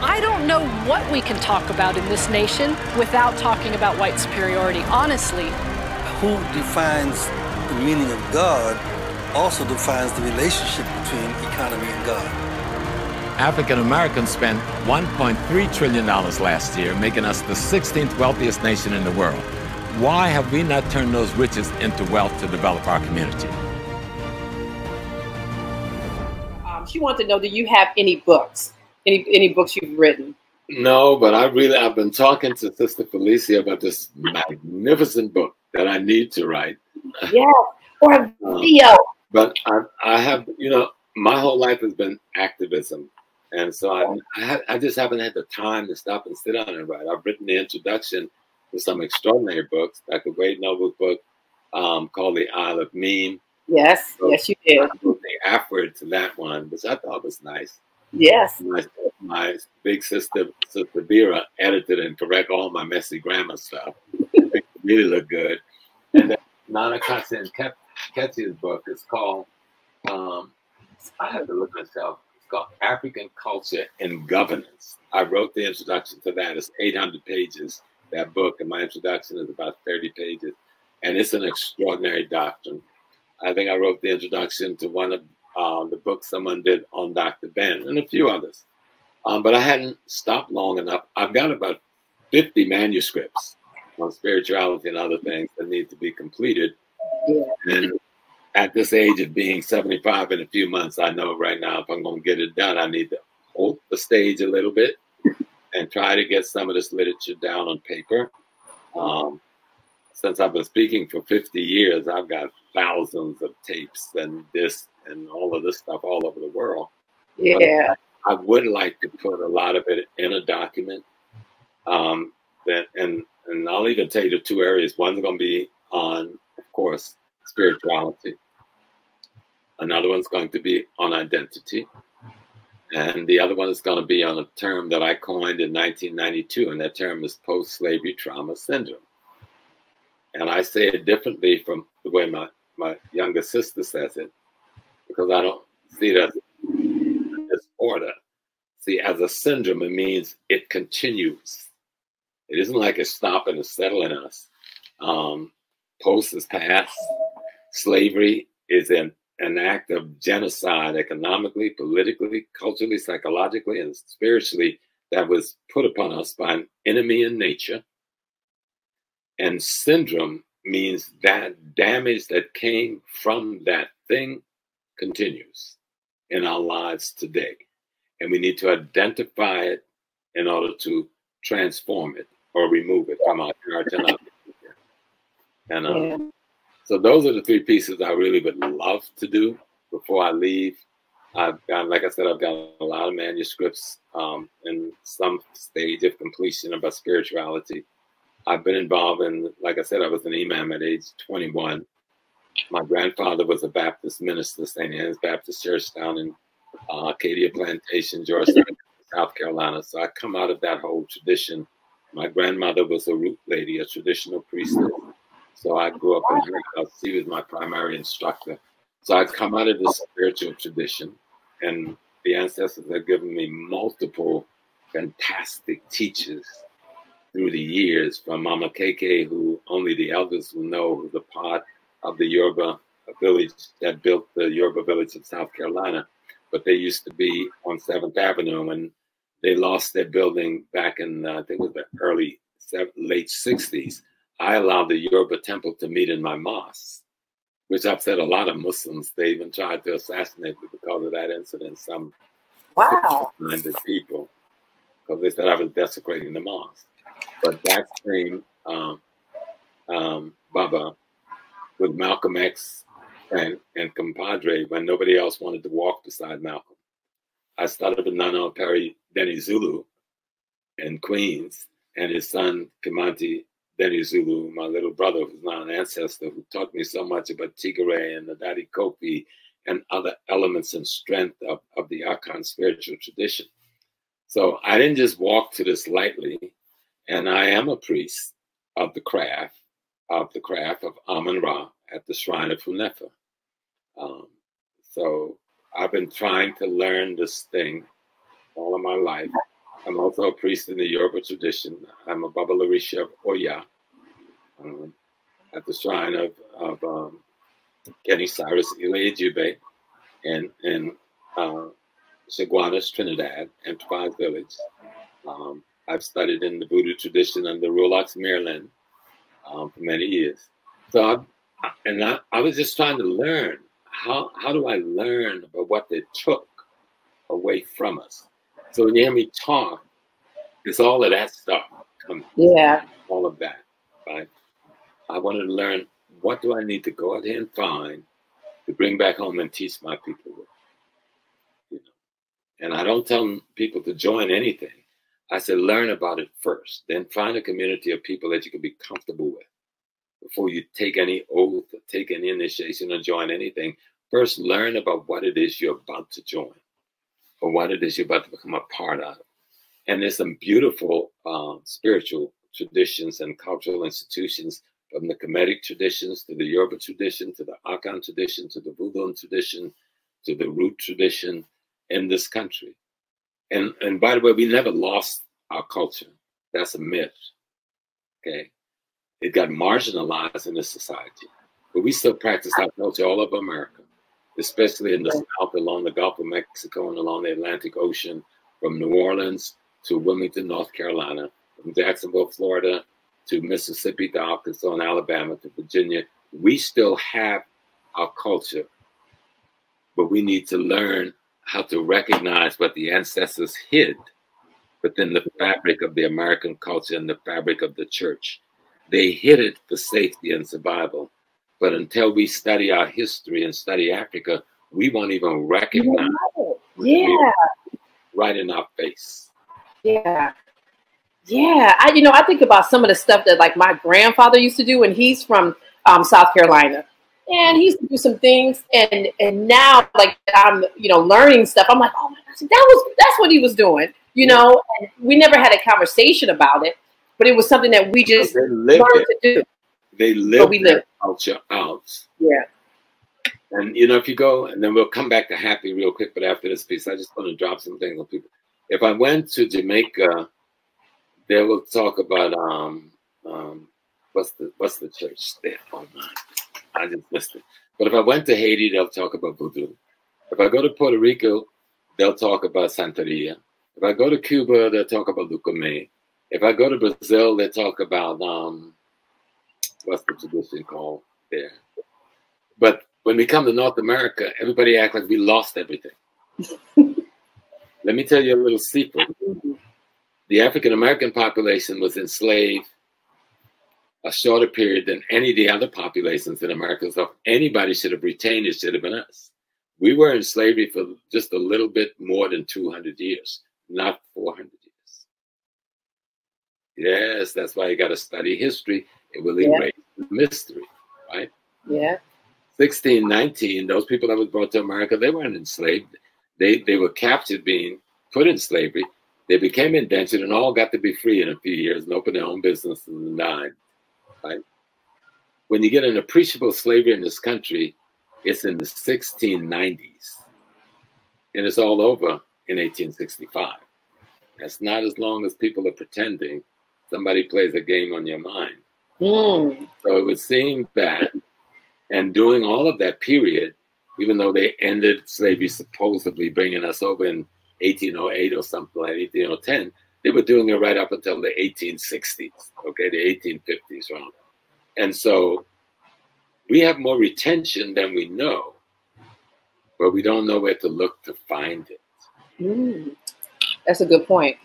I don't know what we can talk about in this nation without talking about white superiority, honestly. Who defines the meaning of God also defines the relationship between economy and God. African Americans spent $1.3 trillion last year, making us the 16th wealthiest nation in the world. Why have we not turned those riches into wealth to develop our community? She wants to know, do you have any books? Any books you've written? No, but I've been talking to Sister Felicia about this magnificent book that I need to write. Yeah, or a video. But I have, my whole life has been activism. And so I just haven't had the time to stop and sit down and write. I've written the introduction to some extraordinary books, like the Wade Noble's book called The Isle of Meme. Yes, yes, you did. I wrote the afterward to that one, which I thought was nice. Yes. My big sister Vera, edited and correct all my messy grammar stuff. It really looked good. And then Nana Katsi and Ketsy's book is called, I have to look myself, it's called African Culture and Governance. I wrote the introduction to that. It's 800 pages, that book, and my introduction is about 30 pages. And it's an extraordinary doctrine. I think I wrote the introduction to one of the books someone did on Dr. Ben and a few others. But I hadn't stopped long enough. I've got about 50 manuscripts on spirituality and other things that need to be completed. Yeah. And at this age of being 75 in a few months, I know right now if I'm going to get it done, I need to hold the stage a little bit and try to get some of this literature down on paper. Since I've been speaking for 50 years, I've got thousands of tapes and this and all of this stuff all over the world. Yeah. But I would like to put a lot of it in a document. And I'll even tell you the two areas. One's going to be on, of course, spirituality. Another one's going to be on identity. And the other one is going to be on a term that I coined in 1992, and that term is post-slavery trauma syndrome. And I say it differently from the way my younger sister says it, because I don't see it as a disorder. See, as a syndrome, it means it continues. It isn't like it's stopping and settling us. Post is past. Slavery is an act of genocide, economically, politically, culturally, psychologically, and spiritually, that was put upon us by an enemy in nature. And syndrome means that damage that came from that thing continues in our lives today. And we need to identify it in order to transform it or remove it from our character. And so those are the three pieces I really would love to do before I leave. I've got, like I said, I've got a lot of manuscripts in some stage of completion about spirituality. I've been involved in, like I said, I was an imam at age 21. My grandfather was a Baptist minister, St. Anne's Baptist Church down in Acadia Plantation, Georgetown, South Carolina. So I come out of that whole tradition. My grandmother was a root lady, a traditional priestess. So I grew up in her house. She was my primary instructor. So I come out of this spiritual tradition, and the ancestors have given me multiple fantastic teachers through the years, from Mama Keke, who only the elders will know, who's a part of the Yoruba village that built the Yoruba village of South Carolina. But they used to be on 7th Avenue, and they lost their building back in, I think it was the late 60s. I allowed the Yoruba temple to meet in my mosque, which upset a lot of Muslims. They even tried to assassinate me because of that incident. Some minded people, because they said I was desecrating the mosque. But that same Baba with Malcolm X and compadre, when nobody else wanted to walk beside Malcolm. I started with Nana Perry Denny Zulu in Queens, and his son Kimanti Denny Zulu, my little brother, who's now an ancestor, who taught me so much about Tigray and the Daddy Kofi and other elements and strength of the Akan spiritual tradition. So I didn't just walk to this lightly, and I am a priest of the craft of Amun-Ra at the shrine of Hunefa. So I've been trying to learn this thing all of my life. I'm also a priest in the Yoruba tradition. I'm a Babalarisha of Oya, at the shrine of Kenny Cyrus Ile-Ejube in Chaguanas, Trinidad, Enterprise Village. I've studied in the Voodoo tradition under Rolex, Maryland, for many years. So I was just trying to learn, how do I learn about what they took away from us? So when you hear me talk, it's all of that stuff coming. Yeah. All of that, right? I wanted to learn, what do I need to go out here and find to bring back home and teach my people with? You know? And I don't tell people to join anything. I said, learn about it first, then find a community of people that you can be comfortable with before you take any oath or take any initiation or join anything. First, learn about what it is you're about to join or what it is you're about to become a part of. And there's some beautiful spiritual traditions and cultural institutions, from the Kemetic traditions to the Yoruba tradition, to the Akan tradition, to the Voodoo tradition, to the Root tradition in this country. And by the way, we never lost our culture. That's a myth, okay? It got marginalized in this society. But we still practice our culture all over America, especially in the South, along the Gulf of Mexico and along the Atlantic Ocean, from New Orleans to Wilmington, North Carolina, from Jacksonville, Florida, to Mississippi, to Arkansas, and Alabama, to Virginia. We still have our culture, but we need to learn how to recognize what the ancestors hid within the fabric of the American culture and the fabric of the church. They hid it for safety and survival. But until we study our history and study Africa, we won't even recognize it right in our face. Yeah. Yeah. I think about some of the stuff that like my grandfather used to do, and he's from South Carolina. And he used to do some things, and now like I'm learning stuff. I'm like, oh my gosh, that's what he was doing, And we never had a conversation about it, but it was something that we just learned to do. They live their culture out. Yeah. And if you go, and then we'll come back to HAPI real quick, but after this piece, I just want to drop some things on people. If I went to Jamaica, they will talk about what's the church there? Oh my. I just missed it. But if I went to Haiti, they'll talk about voodoo. If I go to Puerto Rico, they'll talk about Santeria. If I go to Cuba, they'll talk about Lucumé. If I go to Brazil, they talk about what's the tradition called there? But when we come to North America, everybody acts like we lost everything. Let me tell you a little secret. The African American population was enslaved a shorter period than any of the other populations in America. So if anybody should have retained it, should have been us. We were in slavery for just a little bit more than 200 years, not 400 years. Yes, that's why you got to study history. It will erase the mystery, right? Yeah. 1619, those people that was brought to America, they weren't enslaved. They were captured, being put in slavery. They became indentured and all got to be free in a few years and opened their own business and died. Right? When you get an appreciable slavery in this country, it's in the 1690s. And it's all over in 1865. That's not as long as people are pretending. Somebody plays a game on your mind. So it would seem that, and during all of that period, even though they ended slavery supposedly bringing us over in 1808 or something like 1810, they were doing it right up until the 1860s, okay, the 1850s, right? And so we have more retention than we know, but we don't know where to look to find it. That's a good point.